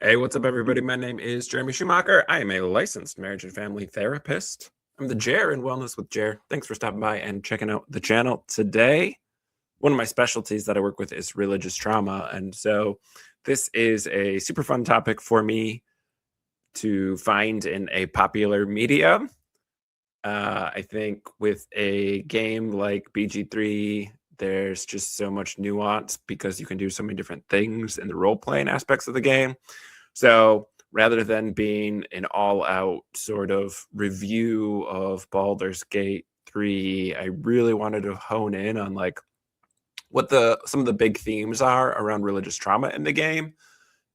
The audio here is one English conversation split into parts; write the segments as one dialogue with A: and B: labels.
A: Hey, what's up, everybody? My name is Jeremy Schumacher. I am a licensed marriage and family therapist. I'm the Jer in Wellness with Jer. Thanks for stopping by and checking out the channel today. One of my specialties that I work with is religious trauma. And so this is a super fun topic for me to find in a popular media. I think with a game like BG3, there's just so much nuance because you can do so many different things in the role-playing aspects of the game. So rather than being an all-out sort of review of Baldur's Gate 3, I really wanted to hone in on like what some of the big themes are around religious trauma in the game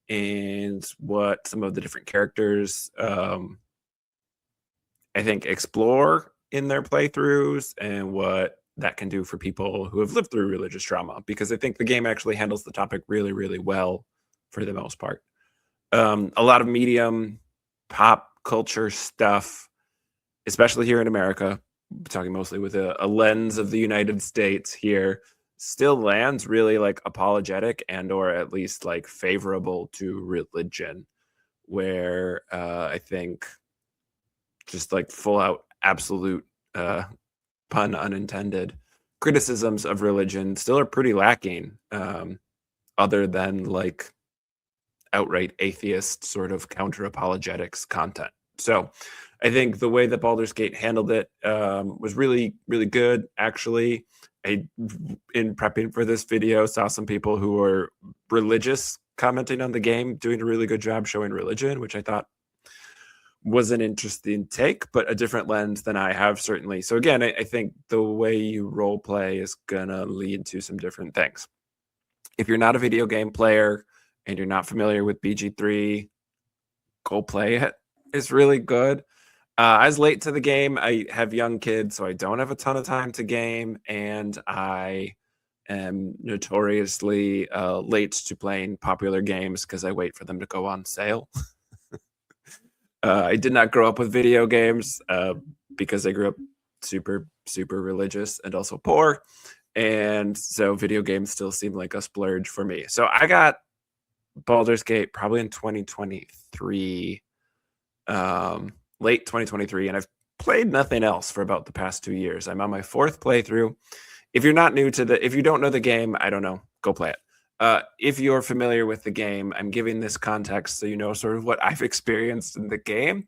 A: and what some of the different characters I think explore in their playthroughs and what that can do for people who have lived through religious trauma, because I think the game actually handles the topic really, really well for the most part. A lot of medium pop culture stuff, especially here in America, talking mostly with a lens of the United States here, still lands really like apologetic and or at least like favorable to religion, where I think just like full out absolute pun unintended criticisms of religion still are pretty lacking, other than like outright atheist sort of counter apologetics content. So I think the way that Baldur's Gate handled it was really, really good. Actually, in prepping for this video, saw some people who were religious commenting on the game, doing a really good job showing religion, which I thought was an interesting take, but a different lens than I have, certainly. So again, I think the way you role play is gonna lead to some different things. If you're not a video game player and you're not familiar with BG3, go play it. It's really good. I was late to the game. I have young kids, so I don't have a ton of time to game, and I am notoriously late to playing popular games because I wait for them to go on sale. I did not grow up with video games because I grew up super, super religious and also poor. And so video games still seem like a splurge for me. So I got Baldur's Gate probably in 2023, late 2023, and I've played nothing else for about the past 2 years. I'm on my 4th playthrough. If you're not new to if you don't know the game, I don't know, go play it. If you're familiar with the game, I'm giving this context so you know sort of what I've experienced in the game.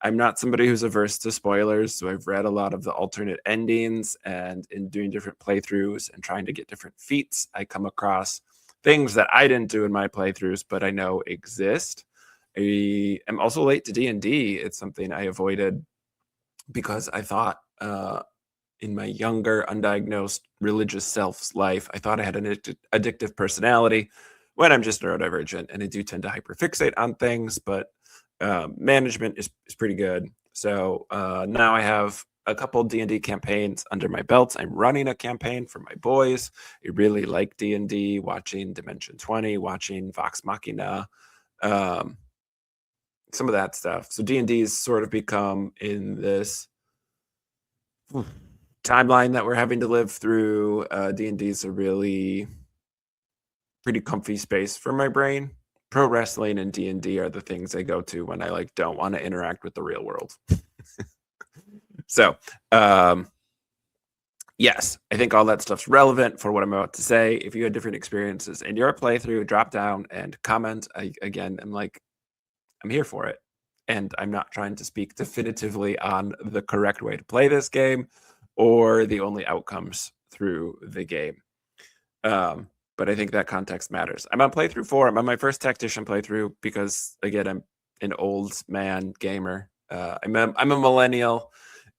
A: I'm not somebody who's averse to spoilers, so I've read a lot of the alternate endings, and in doing different playthroughs and trying to get different feats, I come across things that I didn't do in my playthroughs, but I know exist. I am also late to D&D. It's something I avoided because I thought in my younger, undiagnosed religious self's life, I thought I had an addictive personality when I'm just neurodivergent, and I do tend to hyperfixate on things, but management is pretty good. So now I have a couple D&D campaigns under my belts. I'm running a campaign for my boys. I really like D&D, watching Dimension 20, watching Vox Machina, some of that stuff. So D&D has sort of become in this timeline that we're having to live through. D&D is a really pretty comfy space for my brain. Pro wrestling and D&D are the things I go to when I like don't want to interact with the real world. So yes, I think all that stuff's relevant for what I'm about to say. If you had different experiences in your playthrough, drop down and comment. I'm here for it, and I'm not trying to speak definitively on the correct way to play this game or the only outcomes through the game. But I think that context matters. I'm on playthrough 4. I'm on my first tactician playthrough because, again, I'm an old man gamer. I'm a millennial,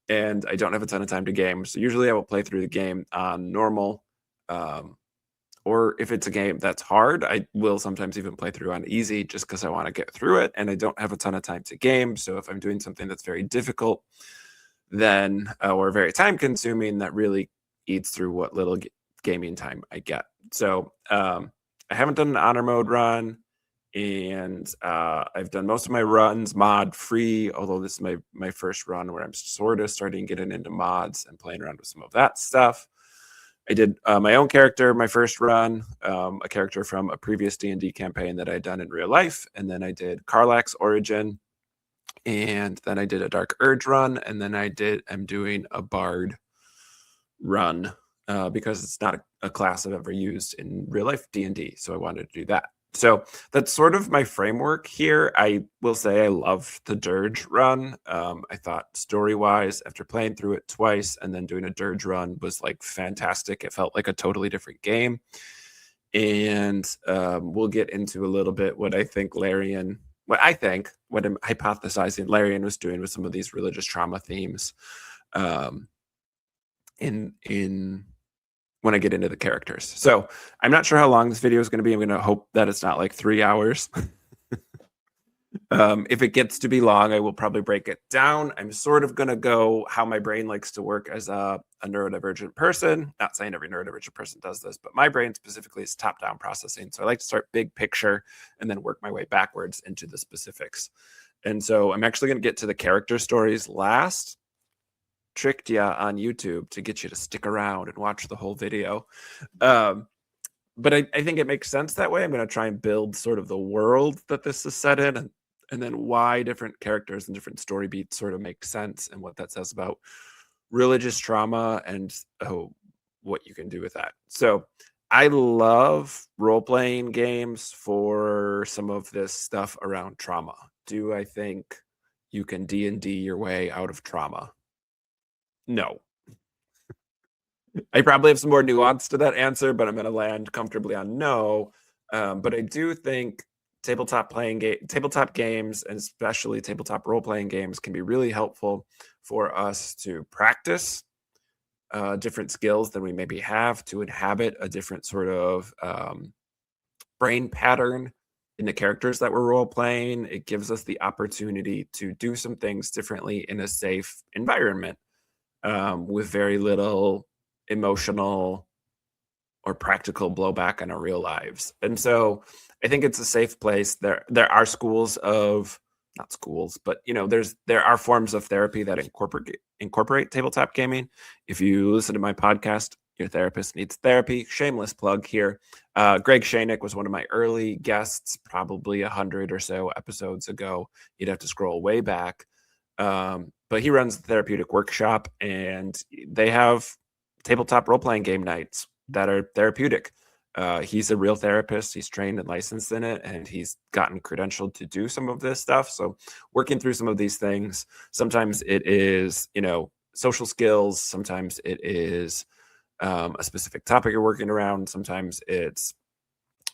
A: and I don't have a ton of time to game. So usually I will play through the game on normal. Or if it's a game that's hard, I will sometimes even play through on easy just because I want to get through it, and I don't have a ton of time to game. So if I'm doing something that's very difficult, then or very time consuming, that really eats through what little gaming time I get. So I haven't done an honor mode run, and I've done most of my runs mod free, although this is my first run where I'm sort of starting getting into mods and playing around with some of that stuff. I did my own character, my first run, a character from a previous D&D campaign that I'd done in real life, and then I did Karlach's origin, and then I did a Dark Urge run, and then I'm doing a Bard run because it's not a class I've ever used in real life D&D, so I wanted to do that. So that's sort of my framework here. I will say I loved the Dirge run. I thought story-wise, after playing through it twice and then doing a Dirge run was like fantastic. It felt like a totally different game. And we'll get into a little bit what I'm hypothesizing Larian was doing with some of these religious trauma themes in when I get into the characters. So I'm not sure how long this video is going to be. I'm going to hope that it's not like 3 hours. If it gets to be long, I will probably break it down. I'm sort of going to go how my brain likes to work as a neurodivergent person. Not saying every neurodivergent person does this, but my brain specifically is top-down processing. So I like to start big picture and then work my way backwards into the specifics. And so I'm actually going to get to the character stories last. Tricked you on YouTube to get you to stick around and watch the whole video. But I think it makes sense that way. I'm going to try and build sort of the world that this is set in, and then why different characters and different story beats sort of make sense and what that says about religious trauma and what you can do with that. So I love role-playing games for some of this stuff around trauma. Do I think you can D&D your way out of trauma? No. I probably have some more nuance to that answer, but I'm going to land comfortably on no. But I do think tabletop games, and especially tabletop role-playing games, can be really helpful for us to practice different skills than we maybe have, to inhabit a different sort of brain pattern in the characters that we're role-playing. It gives us the opportunity to do some things differently in a safe environment with very little emotional or practical blowback in our real lives. And so I think it's a safe place. There are schools of, not schools, but there are forms of therapy that incorporate tabletop gaming. If you listen to my podcast, Your Therapist Needs Therapy, shameless plug here. Greg Shanick was one of my early guests, probably 100 or so episodes ago. You'd have to scroll way back. But he runs the therapeutic workshop, and they have tabletop role-playing game nights that are therapeutic. He's a real therapist. He's trained and licensed in it, and he's gotten credentialed to do some of this stuff. So working through some of these things, sometimes it is, social skills. Sometimes it is a specific topic you're working around. Sometimes it's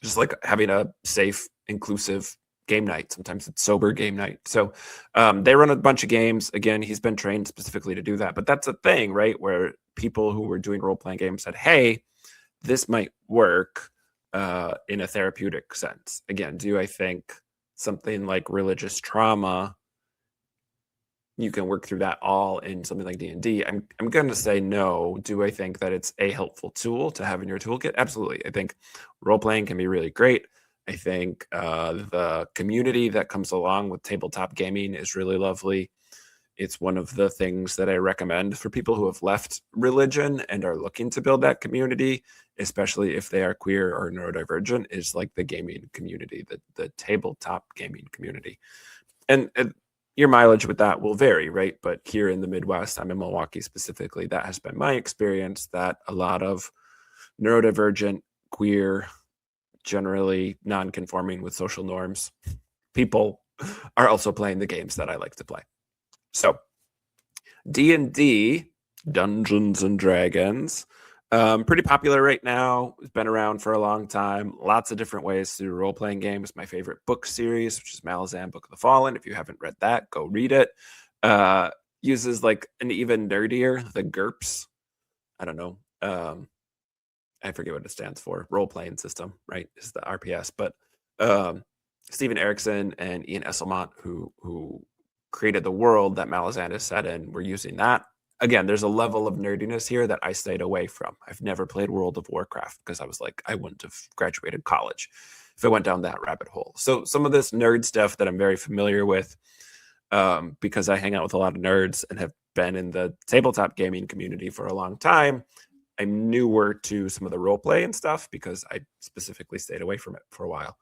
A: just like having a safe, inclusive game night. Sometimes it's sober game night. So they run a bunch of games. Again, he's been trained specifically to do that. But that's a thing, right? Where people who were doing role-playing games said, hey, this might work in a therapeutic sense. Again, do I think something like religious trauma, you can work through that all in something like D&D? I'm going to say no. Do I think that it's a helpful tool to have in your toolkit? Absolutely. I think role-playing can be really great. I think the community that comes along with tabletop gaming is really lovely. It's one of the things that I recommend for people who have left religion and are looking to build that community, especially if they are queer or neurodivergent, is like the gaming community, the tabletop gaming community. And your mileage with that will vary, right? But here in the Midwest, I'm in Milwaukee specifically, that has been my experience, that a lot of neurodivergent, queer, generally non-conforming with social norms people are also playing the games that I like to play. So D&D, Dungeons and Dragons, pretty popular right now. It's been around for a long time. Lots of different ways to do role-playing games. My favorite book series, which is Malazan Book of the Fallen. If you haven't read that, go read it. Uses like an even nerdier, the GURPS. I don't know. I forget what it stands for. Role-playing system, right? Is the RPS. But Steven Erikson and Ian Esselmont, who created the world that Malazan is set in, were using that. Again, there's a level of nerdiness here that I stayed away from. I've never played World of Warcraft because I was like, I wouldn't have graduated college if I went down that rabbit hole. So some of this nerd stuff that I'm very familiar with, because I hang out with a lot of nerds and have been in the tabletop gaming community for a long time, I'm newer to some of the role play and stuff because I specifically stayed away from it for a while.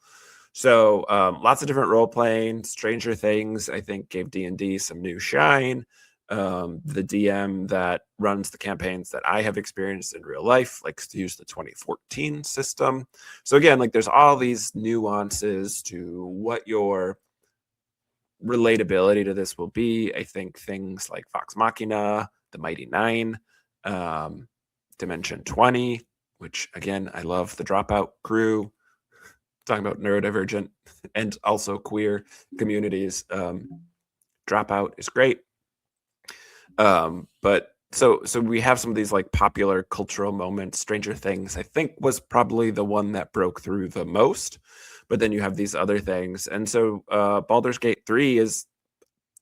A: So lots of different role playing. Stranger Things, I think, gave D&D some new shine. The DM that runs the campaigns that I have experienced in real life likes to use the 2014 system. So again, like there's all these nuances to what your relatability to this will be. I think things like Vox Machina, The Mighty Nine, Dimension 20, which again, I love the Dropout crew, talking about neurodivergent and also queer communities. Dropout is great. But so we have some of these like popular cultural moments. Stranger Things, I think, was probably the one that broke through the most. But then you have these other things. And so Baldur's Gate 3 is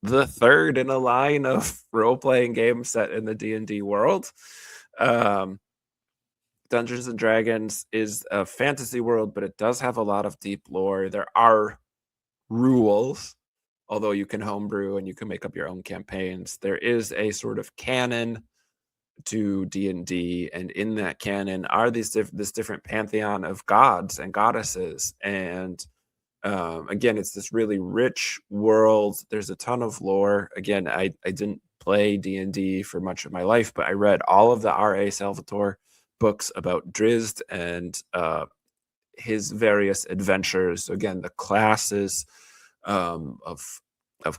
A: the third in a line of role-playing games set in the D&D world. Dungeons and Dragons is a fantasy world, but it does have a lot of deep lore. There are rules, although you can homebrew and you can make up your own campaigns. There is a sort of canon to D&D, and in that canon are this different pantheon of gods and goddesses. And again, it's this really rich world. There's a ton of lore. Again, I didn't play D&D for much of my life, but I read all of the R.A. Salvatore books about Drizzt and his various adventures. So again, the classes of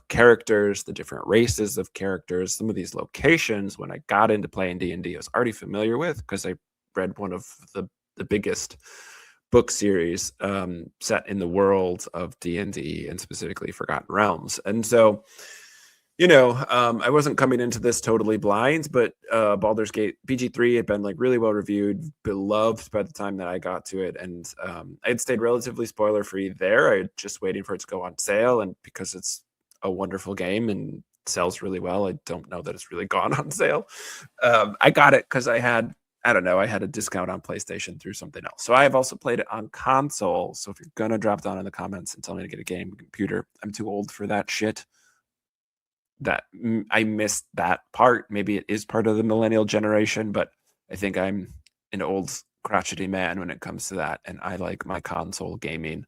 A: characters, the different races of characters, some of these locations. When I got into playing D&D, I was already familiar with because I read one of the biggest book series set in the world of D&D and specifically Forgotten Realms. And so, you know, I wasn't coming into this totally blind, but Baldur's Gate BG3 had been like really well reviewed, beloved by the time that I got to it. And I had stayed relatively spoiler free there. I was just waiting for it to go on sale. And because it's a wonderful game and sells really well, I don't know that it's really gone on sale. I got it because I had a discount on PlayStation through something else. So I have also played it on console. So if you're going to drop down in the comments and tell me to get a game computer, I'm too old for that shit. That I missed that part. Maybe it is part of the millennial generation, but I think I'm an old crotchety man when it comes to that. And I like my console gaming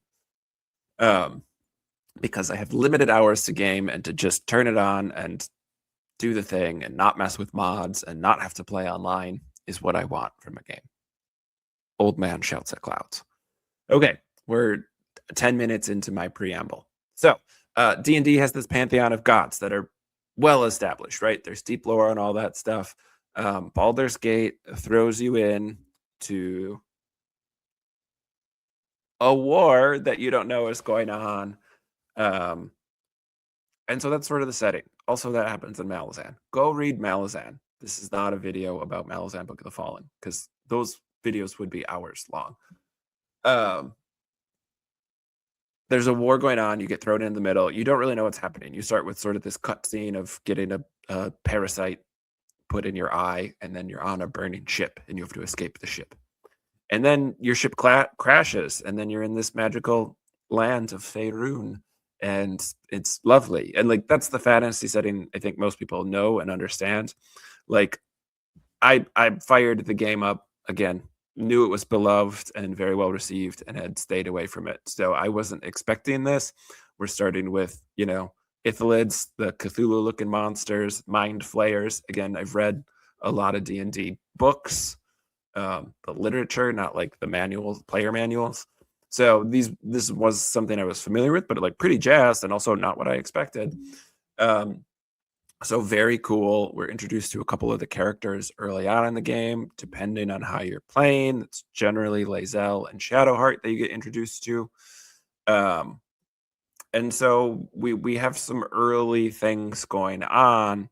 A: because I have limited hours to game and to just turn it on and do the thing and not mess with mods and not have to play online is what I want from a game. Old man shouts at clouds. Okay, we're 10 minutes into my preamble. So D&D has this pantheon of gods that are well established, right? There's deep lore and all that stuff. Baldur's Gate throws you in to a war that you don't know is going on. And so that's sort of the setting. Also, that happens in Malazan. Go read Malazan. This is not a video about Malazan Book of the Fallen, because those videos would be hours long. There's a war going on. You get thrown in the middle. You don't really know what's happening. You start with sort of this cutscene of getting a parasite put in your eye, and then you're on a burning ship, and you have to escape the ship. And then your ship crashes, and then you're in this magical land of Faerun, and it's lovely. And like that's the fantasy setting I think most people know and understand. Like I fired the game up again, knew it was beloved and very well received, and had stayed away from it. So I wasn't expecting this. We're starting with, you know, Ithalids, the Cthulhu-looking monsters, mind flayers. Again, I've read a lot of D&D books, the literature, not like the manuals, player manuals. So this was something I was familiar with, but like pretty jazzed, and also not what I expected. So very cool. We're introduced to a couple of the characters early on in the game, depending on how you're playing. It's generally Lae'zel and Shadowheart that you get introduced to. And so we have some early things going on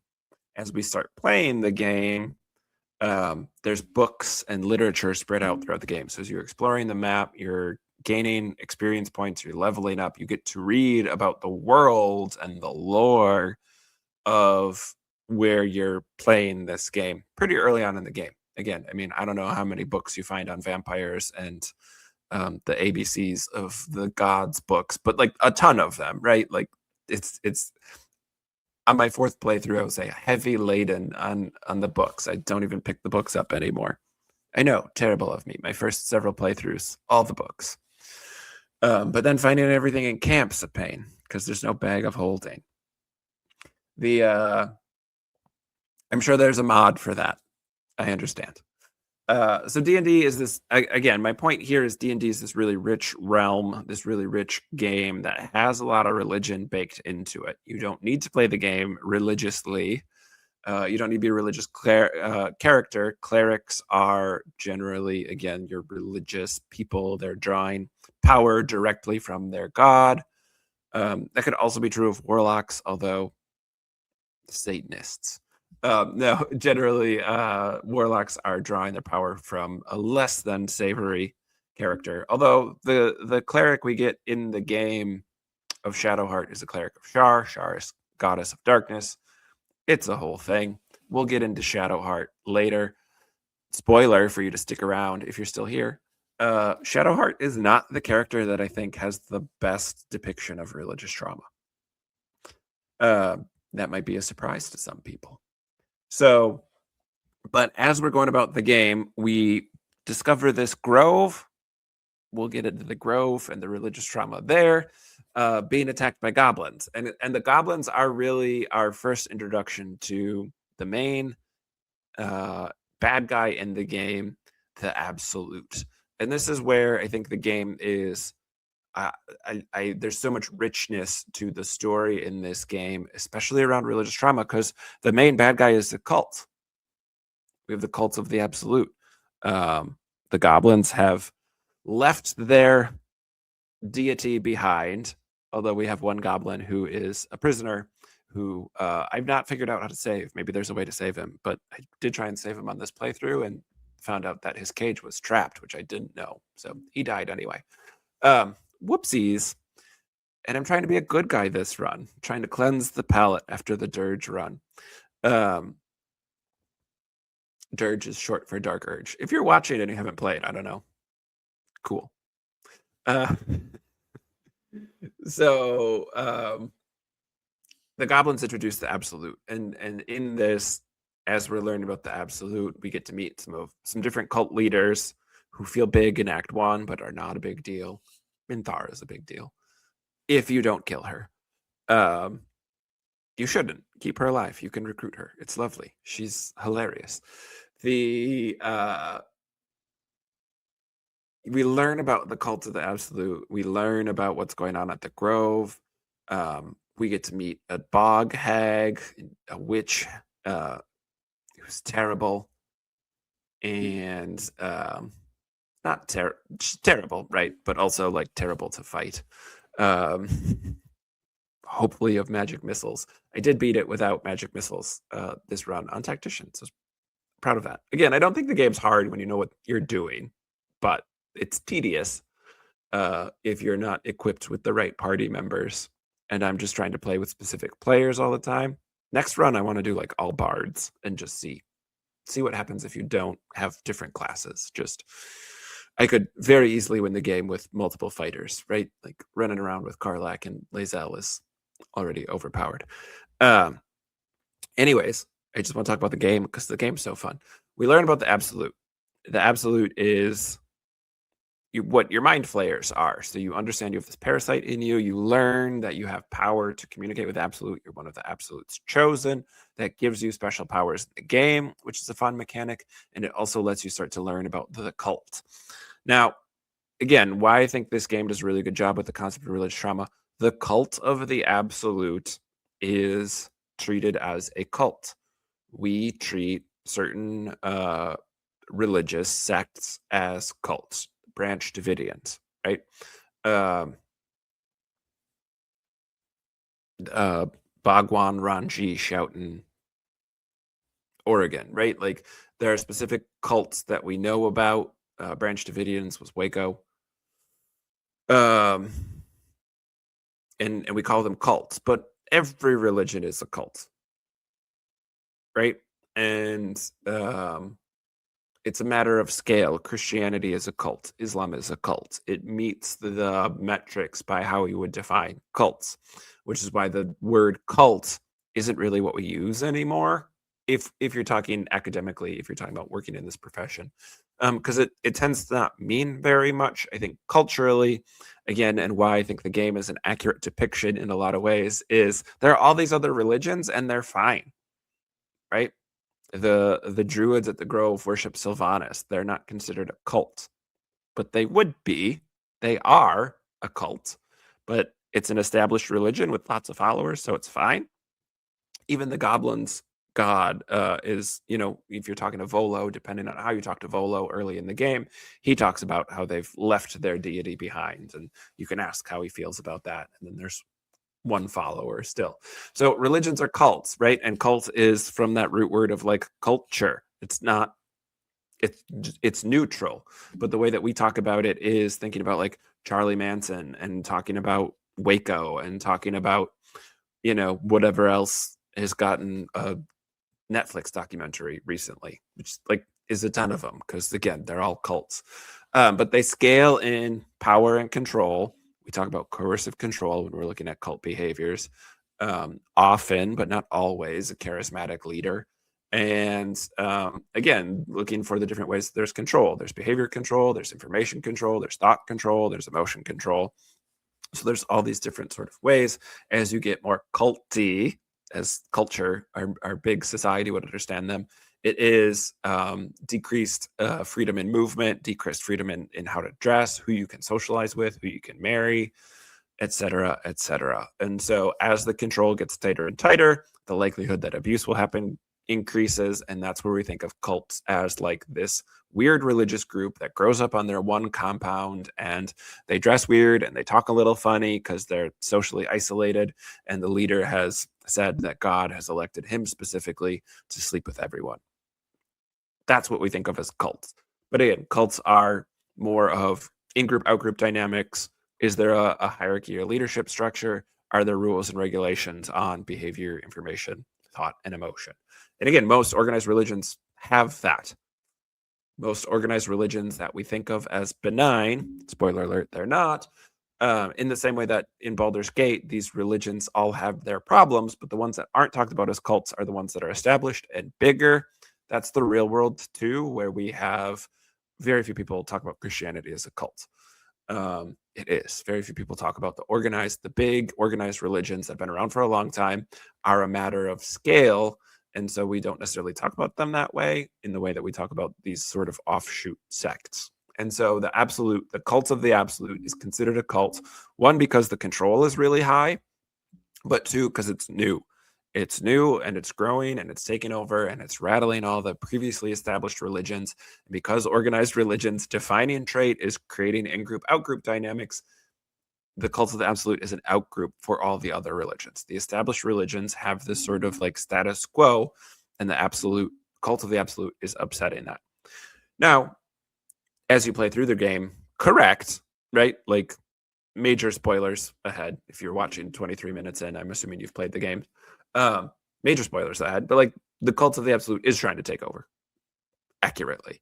A: as we start playing the game. There's books and literature spread out throughout the game. So as you're exploring the map, you're gaining experience points, you're leveling up, you get to read about the world and the lore of where you're playing this game pretty early on in the game. Again, I mean, I don't know how many books you find on vampires and the ABCs of the gods books, but like a ton of them, right? Like it's on my fourth playthrough, I would say heavy laden on the books. I don't even pick the books up anymore. I know, terrible of me. My first several playthroughs, all the books. But then finding everything in camp's a pain because there's no bag of holding. I'm sure there's a mod for that. I understand. So D&D is this, again, my point here is D&D is this really rich realm, this really rich game that has a lot of religion baked into it. You don't need to play the game religiously. You don't need to be a religious character. Clerics are generally, again, your religious people. They're drawing power directly from their god. That could also be true of warlocks, although Satanists. No, generally, warlocks are drawing their power from a less than savory character. Although the cleric we get in the game of Shadowheart is a cleric of Shar. Shar is goddess of darkness. It's a whole thing. We'll get into Shadowheart later. Spoiler for you to stick around if you're still here. Shadowheart is not the character that I think has the best depiction of religious trauma. That might be a surprise to some people. So, but as we're going about the game, we discover this grove. We'll get into the grove and the religious trauma there, being attacked by goblins. And the goblins are really our first introduction to the main bad guy in the game, the Absolute. And this is where I think the game is there's so much richness to the story in this game, especially around religious trauma, because the main bad guy is a cult. We have the cult of the Absolute. The goblins have left their deity behind, although we have one goblin who is a prisoner who I've not figured out how to save. Maybe there's a way to save him, but I did try and save him on this playthrough and found out that his cage was trapped, which I didn't know. So he died anyway. Whoopsies. And I'm trying to be a good guy this run, trying to cleanse the palate after the Dirge run. Dirge is short for Dark Urge. If you're watching and you haven't played, I don't know. Cool. So the goblins introduce the Absolute. And in this, as we're learning about the Absolute, we get to meet some different cult leaders who feel big in Act 1, but are not a big deal. Minthara is a big deal. If you don't kill her. You shouldn't. Keep her alive. You can recruit her. It's lovely. She's hilarious. We learn about the cult of the Absolute. We learn about what's going on at the Grove. We get to meet a bog hag, a witch who's terrible. And not terrible, right? But also like terrible to fight. Hopefully of magic missiles. I did beat it without magic missiles this run on Tactician, so proud of that. Again, I don't think the game's hard when you know what you're doing, but it's tedious if you're not equipped with the right party members. And I'm just trying to play with specific players all the time. Next run, I want to do like all bards and just see what happens if you don't have different classes. I could very easily win the game with multiple fighters, right? Like running around with Karlak and Lae'zel is already overpowered. Anyways, I just want to talk about the game because the game's so fun. We learn about the Absolute. The Absolute is what your mind flayers are. So you understand you have this parasite in you. You learn that you have power to communicate with Absolute. You're one of the Absolutes chosen. That gives you special powers in the game, which is a fun mechanic. And it also lets you start to learn about the cult. Now, again, why I think this game does a really good job with the concept of religious trauma. The cult of the Absolute is treated as a cult. We treat certain religious sects as cults. Branch Davidians, right? Bhagwan Ranji shouting Oregon, right? Like there are specific cults that we know about. Branch Davidians was Waco. And we call them cults, but every religion is a cult, right? And it's a matter of scale. Christianity is a cult. Islam is a cult. It meets the metrics by how you would define cults, which is why the word cult isn't really what we use anymore. If you're talking academically, if you're talking about working in this profession, because it tends to not mean very much. I think culturally, again, and why I think the game is an accurate depiction in a lot of ways is there are all these other religions and they're fine, right? The druids at the Grove worship Sylvanas. They're not considered a cult, but they would be. They are a cult, but it's an established religion with lots of followers, so it's fine. Even the goblins god is, if you're talking to Volo, depending on how you talk to Volo early in the game, he talks about how they've left their deity behind, and you can ask how he feels about that. And then there's one follower still. So religions are cults, right? And cult is from that root word of like culture. It's not, it's neutral, but the way that we talk about it is thinking about like Charlie Manson and talking about Waco and talking about whatever else has gotten a Netflix documentary recently, which like is a ton of them because again they're all cults, but they scale in power and control. We talk about coercive control when we're looking at cult behaviors. Often, but not always, a charismatic leader. And again, looking for the different ways there's control. There's behavior control, there's information control, there's thought control, there's emotion control. So there's all these different sort of ways. As you get more culty, as culture, our big society would understand them, it is decreased freedom in movement, decreased freedom in how to dress, who you can socialize with, who you can marry, et cetera, et cetera. And so as the control gets tighter and tighter, the likelihood that abuse will happen increases. And that's where we think of cults as like this weird religious group that grows up on their one compound, and they dress weird and they talk a little funny because they're socially isolated. And the leader has said that God has elected him specifically to sleep with everyone. That's what we think of as cults. But again, cults are more of in-group, out-group dynamics. Is there a hierarchy or leadership structure? Are there rules and regulations on behavior, information, thought, and emotion? And again, most organized religions have that. Most organized religions that we think of as benign, spoiler alert, they're not. In the same way that in Baldur's Gate, these religions all have their problems, but the ones that aren't talked about as cults are the ones that are established and bigger. That's the real world too, where we have very few people talk about Christianity as a cult. It is. Very few people talk about the big organized religions that have been around for a long time are a matter of scale. And so we don't necessarily talk about them that way in the way that we talk about these sort of offshoot sects. And so the cult of the absolute is considered a cult, one, because the control is really high, but two, because it's new. It's new and it's growing and it's taking over and it's rattling all the previously established religions. And because organized religions' defining trait is creating in-group, out-group dynamics, the cult of the absolute is an outgroup for all the other religions. The established religions have this sort of like status quo, and the cult of the absolute is upsetting that. Now, as you play through the game, correct, right? Like major spoilers ahead. If you're watching 23 minutes in, I'm assuming you've played the game. Major spoilers ahead, but like the cult of the absolute is trying to take over accurately.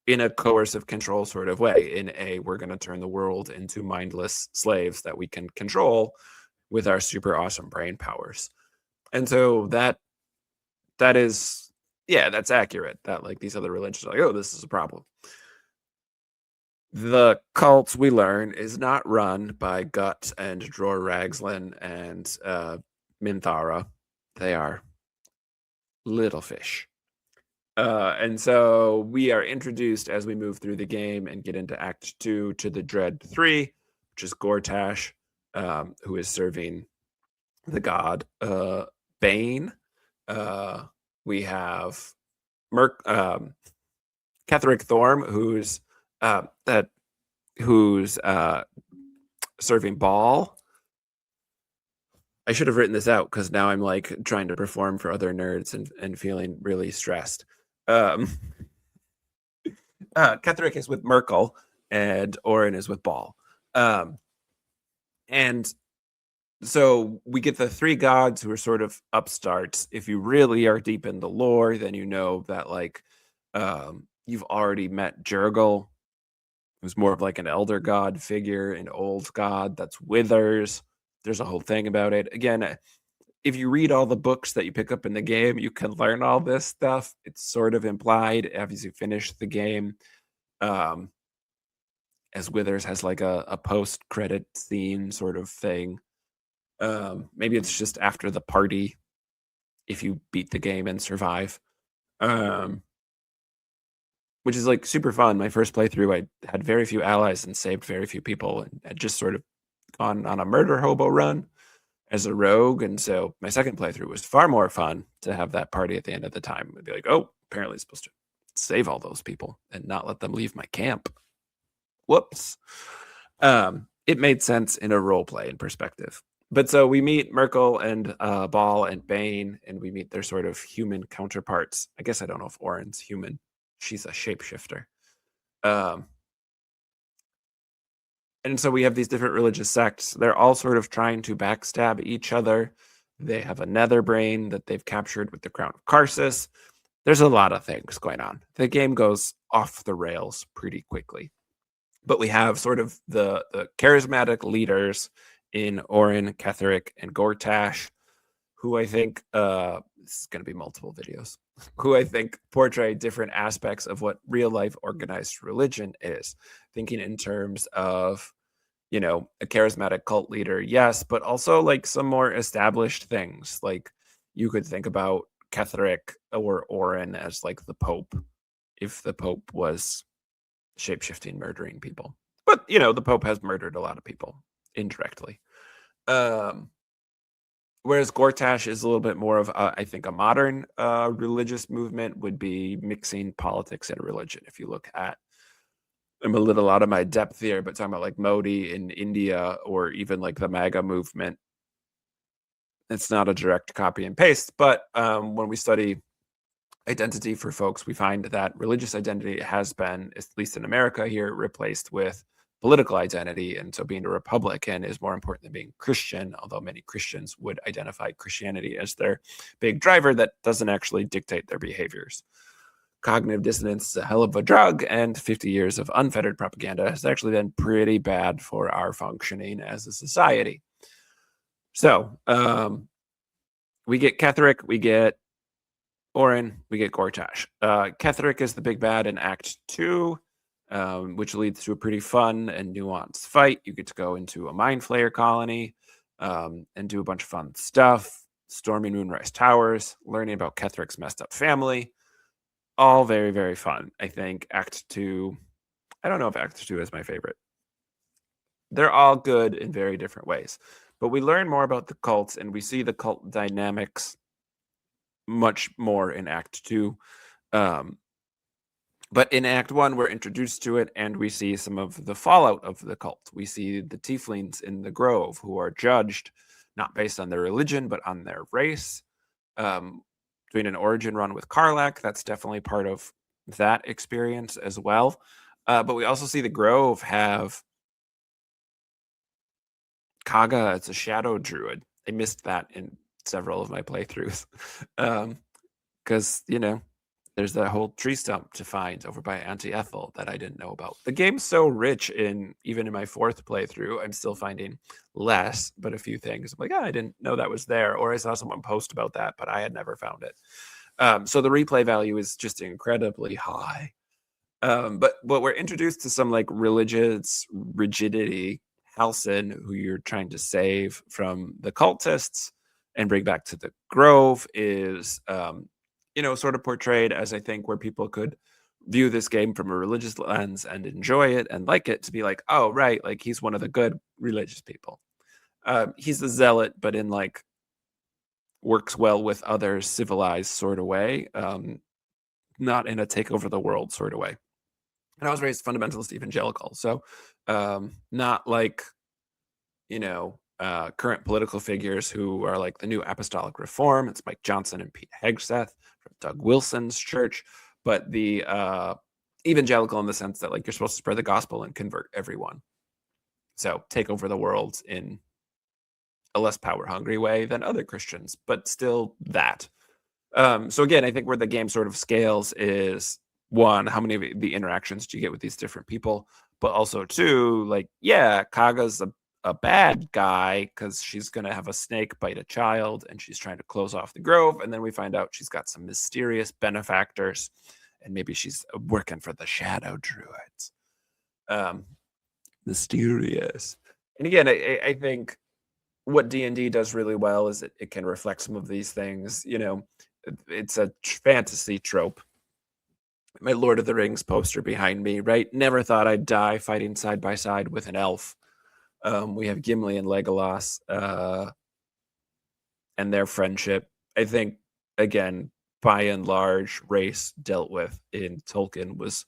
A: In a coercive control sort of way, we're going to turn the world into mindless slaves that we can control with our super awesome brain powers. And so that is, that's accurate, that like these other religions are like, oh, this is a problem. The cult, we learn, is not run by Gut and Dror Ragslin and Minthara. They are little fish. And so we are introduced as we move through the game and get into Act 2 to the Dread 3, which is Gortash, who is serving the god Bane. We have Ketheric Thorm, who's serving Ball. I should have written this out because now I'm like trying to perform for other nerds and feeling really stressed. Ketheric is with Merkel and Orin is with Ball. And so we get the three gods who are sort of upstarts. If you really are deep in the lore, then you know that like you've already met Jurgle, who's more of like an elder god figure, an old god that's Withers. There's a whole thing about it. Again, if you read all the books that you pick up in the game, you can learn all this stuff. It's sort of implied as you finish the game. Um, as Withers has like a post-credit scene sort of thing. Maybe it's just after the party if you beat the game and survive. Which is like super fun. My first playthrough, I had very few allies and saved very few people, and had just sort of gone on a murder hobo run as a rogue. And so my second playthrough was far more fun to have that party at the end of the time. I'd be like, oh, apparently it's supposed to save all those people and not let them leave my camp. Whoops. It made sense in a role play in perspective. But so we meet Merkel and Ball and Bane, and we meet their sort of human counterparts. I guess I don't know if Oren's human. She's a shapeshifter. And so we have these different religious sects. They're all sort of trying to backstab each other. They have a nether brain that they've captured with the crown of Karsus. There's a lot of things going on. The game goes off the rails pretty quickly. But we have sort of the charismatic leaders in Oren, Ketheric, and Gortash, who I think, this is going to be multiple videos, who I think portray different aspects of what real life organized religion is. Thinking in terms of, you know, a charismatic cult leader, yes, but also like some more established things. Like you could think about Ketheric or Oren as like the Pope, if the Pope was shapeshifting, murdering people. But, you know, the Pope has murdered a lot of people indirectly. Whereas Gortash is a little bit more of, I think, a modern religious movement would be mixing politics and religion. If you look at, I'm a little out of my depth here, but talking about like Modi in India or even like the MAGA movement, it's not a direct copy and paste. But when we study identity for folks, we find that religious identity has been, at least in America here, replaced with political identity. And so being a Republican is more important than being Christian, although many Christians would identify Christianity as their big driver that doesn't actually dictate their behaviors. Cognitive dissonance is a hell of a drug, and 50 years of unfettered propaganda has actually been pretty bad for our functioning as a society. So we get Ketheric, we get Oren, we get Gortash. Ketheric is the big bad in Act 2, which leads to a pretty fun and nuanced fight. You get to go into a Mind Flayer colony and do a bunch of fun stuff, storming Moonrise Towers, learning about Ketheric's messed up family. All very, very fun. I think Act 2, I don't know if Act 2 is my favorite. They're all good in very different ways. But we learn more about the cults, and we see the cult dynamics much more in Act 2. But in Act 1, we're introduced to it, and we see some of the fallout of the cult. We see the tieflings in the Grove, who are judged not based on their religion, but on their race. Doing an origin run with Karlach, that's definitely part of that experience as well. But we also see the Grove have Kaga. It's a shadow druid. I missed that in several of my playthroughs. Because, you know, there's that whole tree stump to find over by Auntie Ethel that I didn't know about. The game's so rich even in my fourth playthrough, I'm still finding less, but a few things. I'm like, I didn't know that was there. Or I saw someone post about that, but I had never found it. So the replay value is just incredibly high. But we're introduced to some like religious rigidity. Halsin, who you're trying to save from the cultists and bring back to the Grove, is you know, sort of portrayed as, I think, where people could view this game from a religious lens and enjoy it and like it, to be like, oh, right, like he's one of the good religious people. He's a zealot, but in like works well with others, civilized sort of way, not in a take over the world sort of way. And I was raised fundamentalist evangelical, so not like, you know, current political figures who are like the new apostolic reform. It's Mike Johnson and Pete Hegseth from Doug Wilson's church, but the evangelical in the sense that like you're supposed to spread the gospel and convert everyone. So take over the world in a less power hungry way than other Christians, but still that. So again, I think where the game sort of scales is, one, how many of the interactions do you get with these different people, but also two, like, yeah, Kaga's a bad guy because she's going to have a snake bite a child and she's trying to close off the grove. And then we find out she's got some mysterious benefactors and maybe she's working for the shadow druids. Um, Mysterious. And again, I think what D&D does really well is it can reflect some of these things. It's a fantasy trope. My Lord of the Rings poster behind me, right? Never thought I'd die fighting side by side with an elf. We have Gimli and Legolas and their friendship. I think, again, by and large, race dealt with in Tolkien was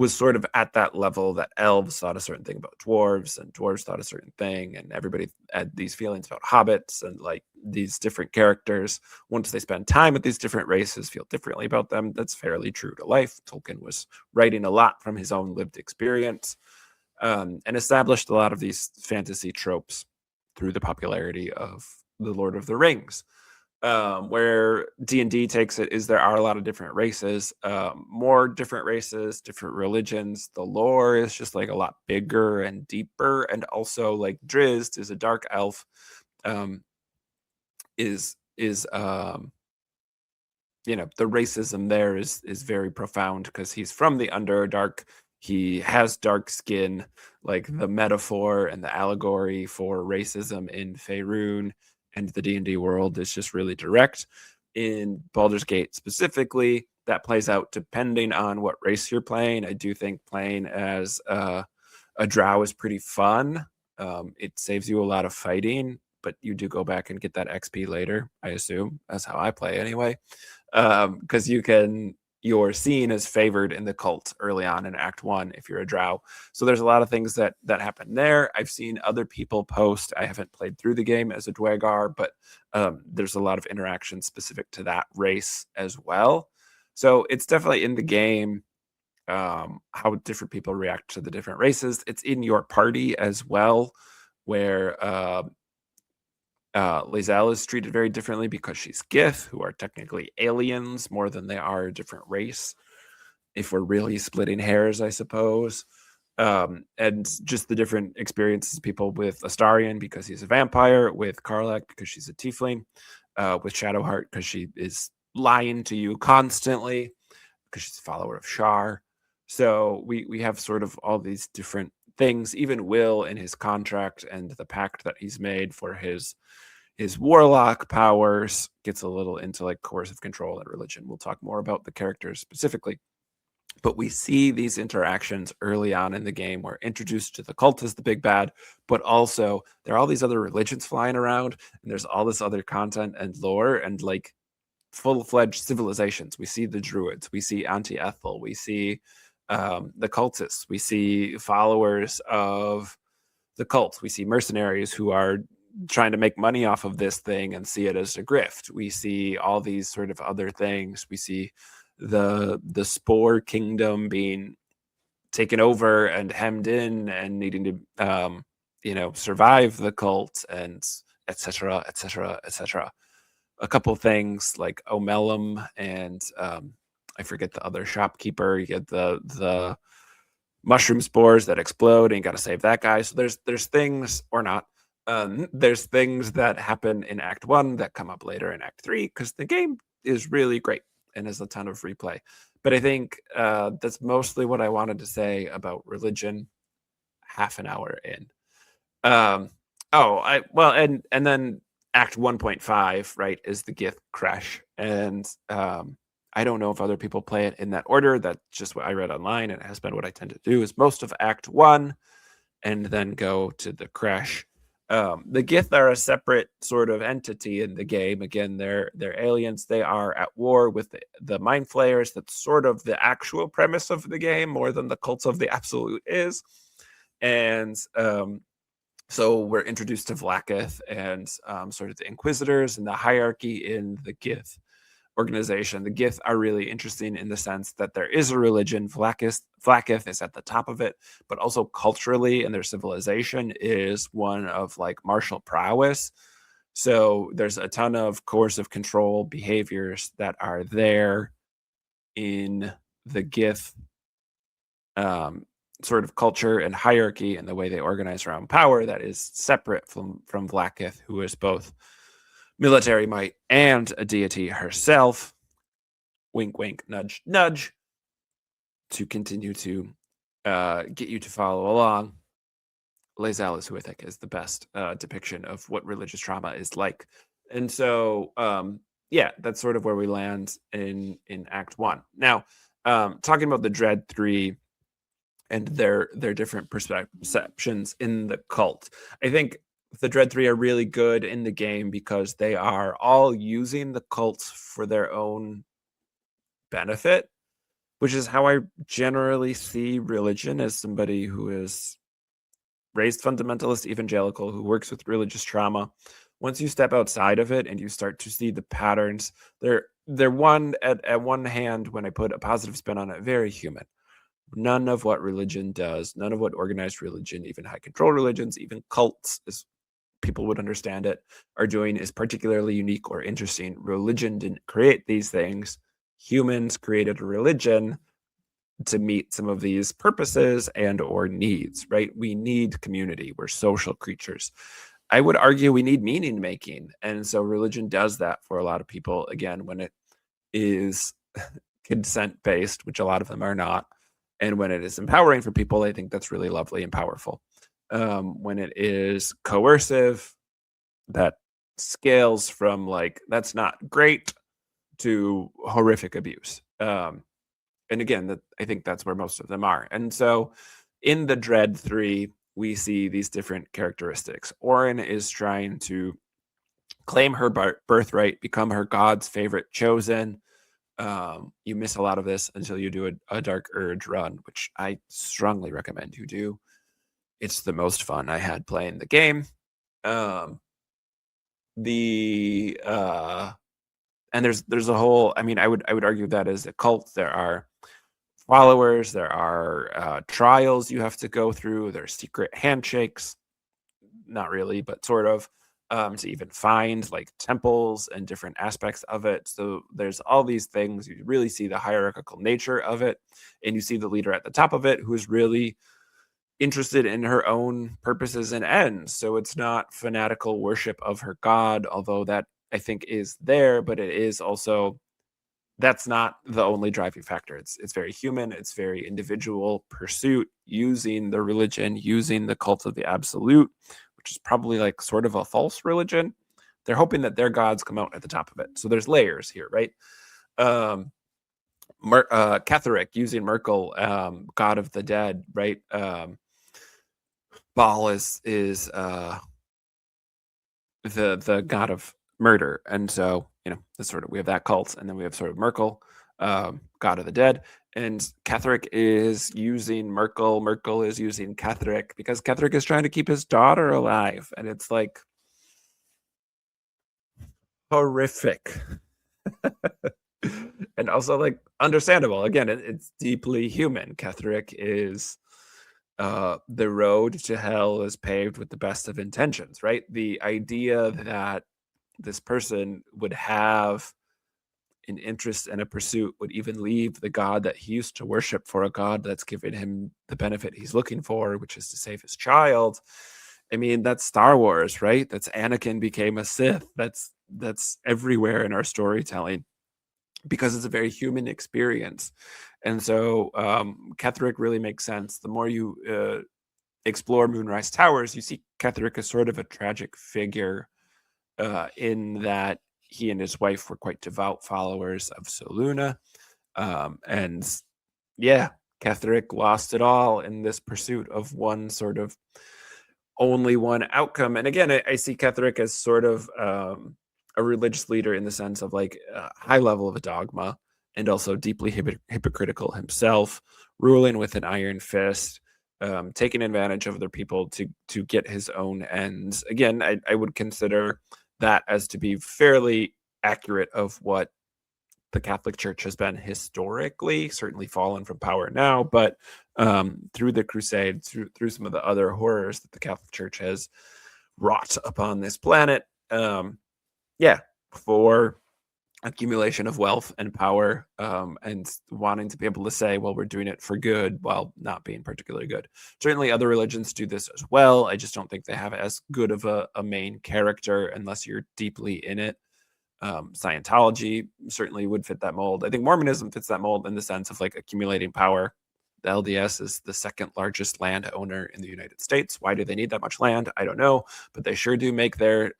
A: sort of at that level that elves thought a certain thing about dwarves and dwarves thought a certain thing, and everybody had these feelings about hobbits and like these different characters. Once they spend time with these different races, feel differently about them. That's fairly true to life. Tolkien was writing a lot from his own lived experience, and established a lot of these fantasy tropes through the popularity of the Lord of the Rings. Where D&D takes it is there are a lot of different races, more different races, different religions. The lore is just like a lot bigger and deeper, and also like Drizzt is a dark elf, is the racism there is very profound because he's from the Underdark. He has dark skin, like the metaphor and the allegory for racism in Faerun and the D&D world is just really direct. In Baldur's Gate specifically, that plays out depending on what race you're playing. I do think playing as a drow is pretty fun. It saves you a lot of fighting, but you do go back and get that XP later, I assume. That's how I play anyway. Because you're seen as favored in the cult early on in Act 1 if you're a drow. So there's a lot of things that happen there. I've seen other people post. I haven't played through the game as a Dwegar, but there's a lot of interaction specific to that race as well. So it's definitely in the game how different people react to the different races. It's in your party as well, where Lae'zel is treated very differently because she's Gith, who are technically aliens more than they are a different race. If we're really splitting hairs, I suppose. And just the different experiences of people with Astarion because he's a vampire, with Karlach because she's a tiefling, with Shadowheart because she is lying to you constantly because she's a follower of Shar. So we have sort of all these different things. Even Will in his contract and the pact that he's made for his warlock powers gets a little into like coercive control and religion. We'll talk more about the characters specifically. But we see these interactions early on in the game. We're introduced to the cult as the big bad, but also there are all these other religions flying around, and there's all this other content and lore and like full-fledged civilizations. We see the druids, we see Auntie Ethel, we see the cultists, we see followers of the cult, we see mercenaries who are trying to make money off of this thing and see it as a grift. We see all these sort of other things. We see the spore kingdom being taken over and hemmed in and needing to survive the cult, and etc etc etc. A couple things like Omelum and I forget the other shopkeeper. You get the mushroom spores that explode and you got to save that guy. So there's things, or not, there's things that happen in Act 1 that come up later in Act 3 because the game is really great and has a ton of replay. But I think that's mostly what I wanted to say about religion half an hour in. And then Act 1.5, right, is the Gith Crash. And I don't know if other people play it in that order. That's just what I read online, and it has been what I tend to do is most of Act 1 and then go to the Crash. The Gith are a separate sort of entity in the game. Again, they're aliens. They are at war with the Mind Flayers. That's sort of the actual premise of the game, more than the Cults of the Absolute is. And so we're introduced to Vlaakith and sort of the Inquisitors and the hierarchy in the Gith organization. The Gith are really interesting in the sense that there is a religion. Vlaakith is at the top of it, but also culturally and their civilization is one of like martial prowess. So there's a ton of coercive control behaviors that are there in the Gith sort of culture and hierarchy and the way they organize around power that is separate from Vlaakith, who is both military might and a deity herself. Wink, wink, nudge, nudge. To continue to get you to follow along, Les Alice, who I think is the best depiction of what religious trauma is like. And so, yeah, that's sort of where we land in Act 1. Now, talking about the Dread 3 and their different perceptions in the cult, I think the Dread 3 are really good in the game because they are all using the cults for their own benefit, which is how I generally see religion, as somebody who is raised fundamentalist evangelical who works with religious trauma. Once you step outside of it and you start to see the patterns, they're one at one hand, when I put a positive spin on it, very human. None of what religion does, none of what organized religion, even high control religions, even cults, as people would understand it, are doing is particularly unique or interesting. Religion didn't create these things. Humans created a religion to meet some of these purposes and or needs, right? We need community. We're social creatures. I would argue we need meaning making. And so religion does that for a lot of people. Again, when it is consent based, which a lot of them are not, and when it is empowering for people, I think that's really lovely and powerful. When it is coercive, that scales from like, that's not great, to horrific abuse. And again, I think that's where most of them are. And so in the Dread 3, we see these different characteristics. Orin is trying to claim her birthright, become her god's favorite chosen. You miss a lot of this until you do a Dark Urge run, which I strongly recommend you do. It's the most fun I had playing the game. And there's a whole, I mean, I would argue that as a cult, there are followers, there are trials you have to go through, there's secret handshakes, not really, but sort of, to even find like temples and different aspects of it. So there's all these things. You really see the hierarchical nature of it, and you see the leader at the top of it who's really interested in her own purposes and ends. So it's not fanatical worship of her god, although that I think is there, but it is also, that's not the only driving factor. It's very human, it's very individual pursuit, using the religion, using the cult of the absolute, which is probably like sort of a false religion. They're hoping that their gods come out at the top of it. So there's layers here, right? Catherick using Merkel, god of the dead, right? Baal is the god of murder, and so that's sort of, we have that cult, and then we have sort of Merkel, god of the dead, and Catherick is using Merkel. Merkel is using Catherick because Catherick is trying to keep his daughter alive, and it's like horrific. And also like understandable. Again, it's deeply human. Catherick is the road to hell is paved with the best of intentions, right? The idea that this person would have an interest and a pursuit, would even leave the god that he used to worship for a god that's given him the benefit he's looking for, which is to save his child. I mean, that's Star Wars, right? That's Anakin became a Sith. That's everywhere in our storytelling, because it's a very human experience. And so Catherick really makes sense. The more you explore Moonrise Towers, you see Catherick as sort of a tragic figure, in that he and his wife were quite devout followers of Soluna. And yeah, Catherick lost it all in this pursuit of one sort of only one outcome. And again, I see Catherick as sort of a religious leader in the sense of like a high level of a dogma, and also deeply hypocritical himself, ruling with an iron fist, taking advantage of other people to get his own ends. Again, I would consider that as to be fairly accurate of what the Catholic Church has been historically, certainly fallen from power now, but through the Crusades, through some of the other horrors that the Catholic Church has wrought upon this planet. Yeah, for accumulation of wealth and power, and wanting to be able to say, well, we're doing it for good while not being particularly good. Certainly other religions do this as well. I just don't think they have as good of a main character unless you're deeply in it. Scientology certainly would fit that mold. I think Mormonism fits that mold in the sense of like accumulating power. The LDS is the second largest landowner in the United States. Why do they need that much land? I don't know, but they sure do make their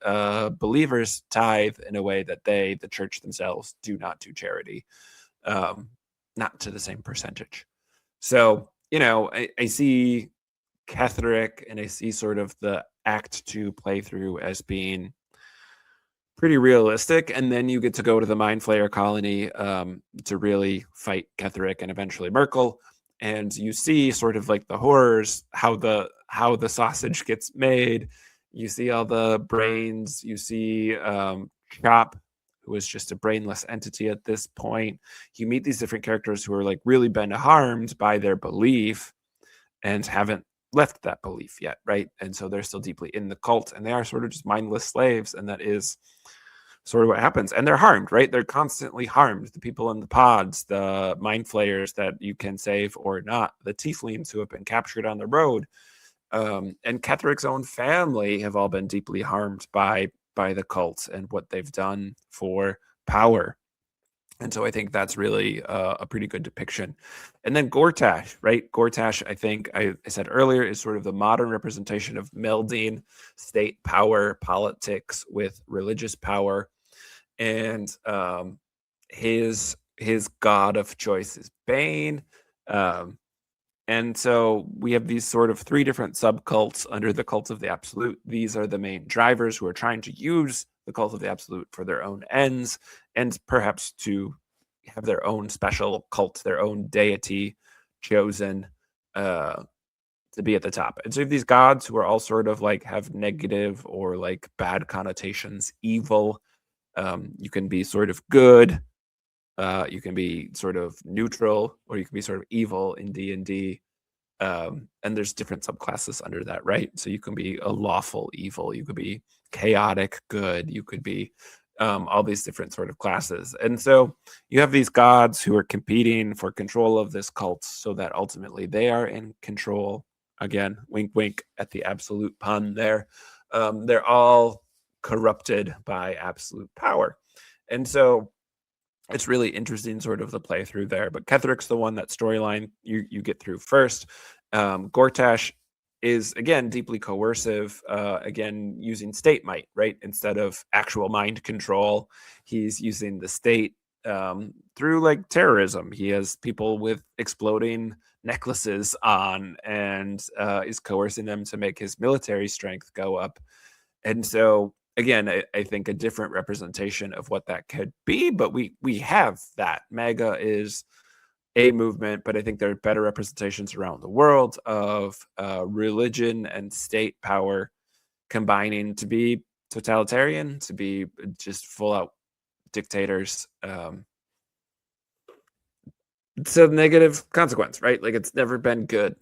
A: believers tithe in a way that they, the church themselves, do not do charity, um, not to the same percentage. So, I see Catholic and I see sort of the Act 2 playthrough as being pretty realistic, and then you get to go to the Mind Flayer colony to really fight Ketherick and eventually Merkel, and you see sort of like the horrors, how the sausage gets made. You see all the brains. You see Chop, who is just a brainless entity at this point. You meet these different characters who are like really been harmed by their belief and haven't left that belief yet, right? And so they're still deeply in the cult, and they are sort of just mindless slaves, and that is sort of what happens. And they're harmed, right? They're constantly harmed. The people in the pods, the mind flayers that you can save or not, the tieflings who have been captured on the road, and Ketherick's own family have all been deeply harmed by the cult and what they've done for power. And so I think that's really a pretty good depiction. And then Gortash, right? Gortash, I think I said earlier, is sort of the modern representation of melding state power, politics with religious power. And his god of choice is Bane. And so we have these sort of three different subcults under the cult of the absolute. These are the main drivers who are trying to use the cult of the absolute for their own ends, and perhaps to have their own special cult, their own deity chosen to be at the top. And so you have these gods who are all sort of like have negative or like bad connotations, evil. You can be sort of good. You can be sort of neutral, or you can be sort of evil in D&D. And there's different subclasses under that, right? So you can be a lawful evil, you could be chaotic good, you could be all these different sort of classes. And so you have these gods who are competing for control of this cult so that ultimately they are in control. Again, wink, wink at the absolute pun there. They're all corrupted by absolute power. And so it's really interesting sort of the playthrough there. But Ketherick's the one, that storyline you get through first. Gortash is, again, deeply coercive, again, using state might, right? Instead of actual mind control, he's using the state through like terrorism. He has people with exploding necklaces on and is coercing them to make his military strength go up. And so again, I think a different representation of what that could be, but we have that. MAGA is a movement, but I think there are better representations around the world of religion and state power combining to be totalitarian, to be just full out dictators. It's a negative consequence, right? Like, it's never been good.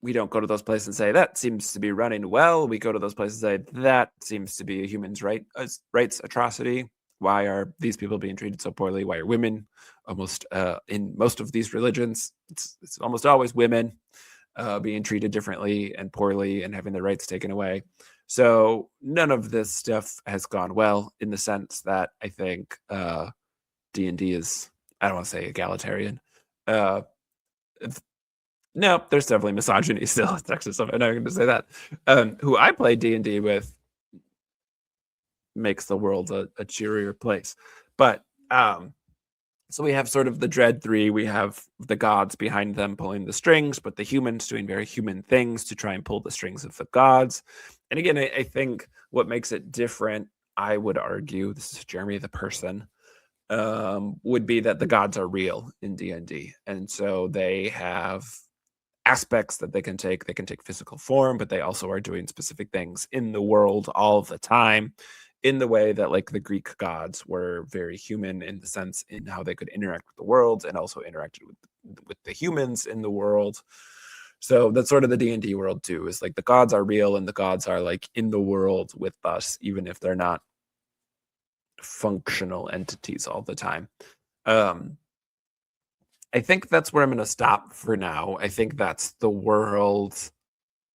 A: We don't go to those places and say that seems to be running well. We go to those places and say that seems to be a human's rights atrocity. Why are these people being treated so poorly? Why are women almost in most of these religions? It's almost always women being treated differently and poorly and having their rights taken away. So none of this stuff has gone well, in the sense that I think D&D is, I don't want to say egalitarian. No, there's definitely misogyny still. Sexist stuff. I'm not going to say that. Who I play D&D with makes the world a cheerier place. But so we have sort of the Dread 3. We have the gods behind them pulling the strings, but the humans doing very human things to try and pull the strings of the gods. And again, I think what makes it different, I would argue, this is Jeremy the person, would be that the gods are real in D&D. And so they have aspects that they can take. They can take physical form, but they also are doing specific things in the world all the time, in the way that like the Greek gods were very human in the sense in how they could interact with the world and also interacted with the humans in the world. So that's sort of the D&D world too, is like the gods are real and the gods are like in the world with us, even if they're not functional entities all the time. Um, I think that's where I'm going to stop for now. I think that's the world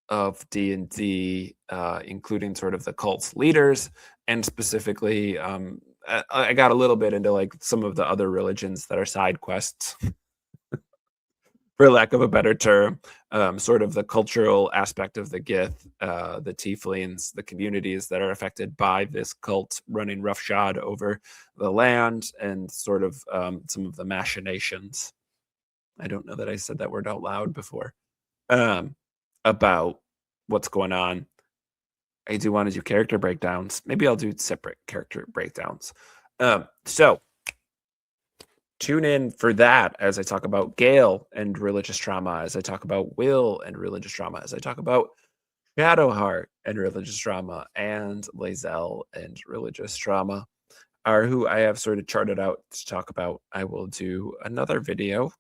A: of D&D, including sort of the cult's leaders, and specifically, I got a little bit into like some of the other religions that are side quests, for lack of a better term, sort of the cultural aspect of the Gith, the Tieflings, the communities that are affected by this cult running roughshod over the land, and sort of some of the machinations. I don't know that I said that word out loud before. Um, about what's going on. I do want to do character breakdowns. Maybe I'll do separate character breakdowns. So tune in for that as I talk about Gale and religious trauma, as I talk about Will and religious trauma, as I talk about Shadowheart and religious trauma, and Lae'zel and religious trauma, are who I have sort of charted out to talk about. I will do another video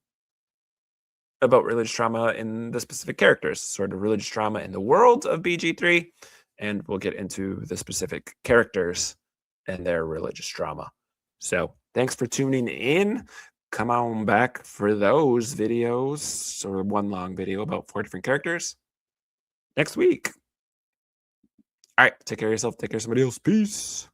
A: about religious trauma in the specific characters, sort of religious trauma in the world of BG3, and we'll get into the specific characters and their religious trauma. So thanks for tuning in. Come on back for those videos, or one long video about 4 different characters next week. All right, take care of yourself, take care of somebody else. Peace.